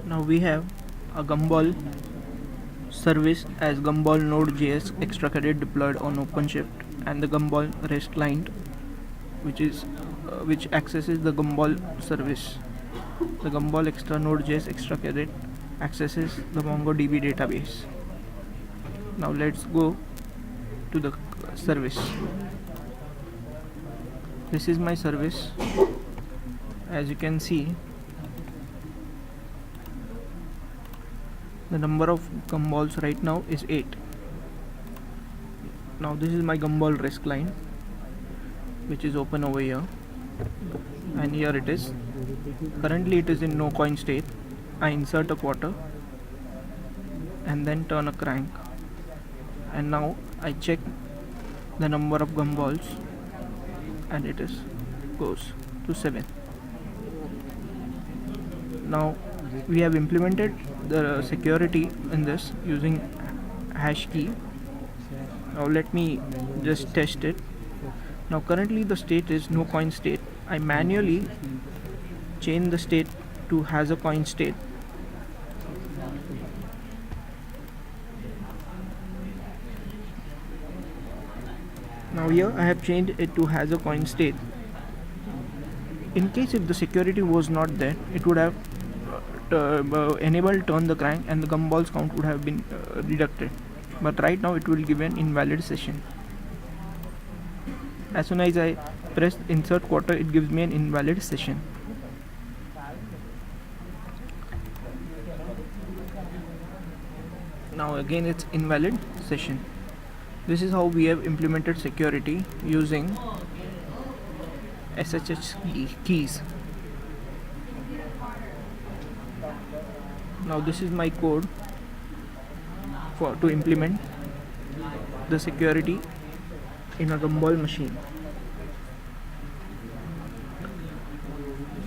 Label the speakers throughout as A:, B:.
A: Now we have a Gumball service as Gumball Node.js extra cadet deployed on OpenShift, and the Gumball REST client, which accesses the Gumball service. The Gumball extra Node.js extra cadet accesses the MongoDB database. Now let's go to the service. This is my service. As you can see, the number of gumballs right now is 8. Now this is my Gumball REST client, which is open over here, and here it is. Currently it is in no coin state. I insert a quarter and then turn a crank, and now I check the number of gumballs, and it is goes to 7. Now we have implemented the security in this using hash key. Now let me just test it. Now currently the state is no coin state. I manually change the state to has a coin state. Now here I have changed it to has a coin state. In case if the security was not there, it would have enabled turn the crank and the gumballs count would have been deducted. But right now it will give an invalid session. As soon as I press insert quarter, it gives me an invalid session. Now again it's invalid session. This is how we have implemented security using SSH keys. Now this is my code to implement the security in a Gumball machine.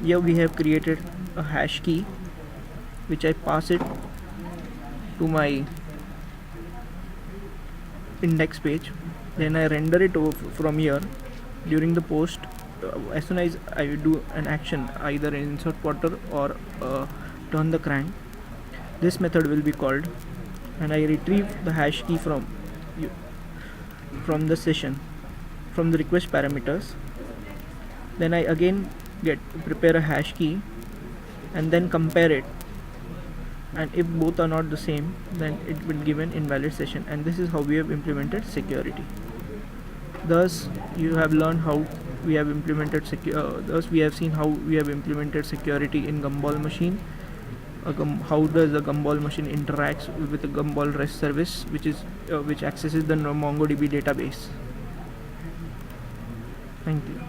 A: Here we have created a hash key, which I pass it to my index page. Then I render it from here during the post. As soon as I do an action, either insert quarter or turn the crank, this method will be called, and I retrieve the hash key from the session, from the request parameters. Then I again prepare a hash key and then compare it, and if both are not the same, then it will give an invalid session. And this is how we have implemented security. Thus you have learned how we have implemented thus we have seen how we have implemented security in Gumball machine. How does the Gumball machine interacts with the Gumball REST service, which accesses the MongoDB database. Thank you.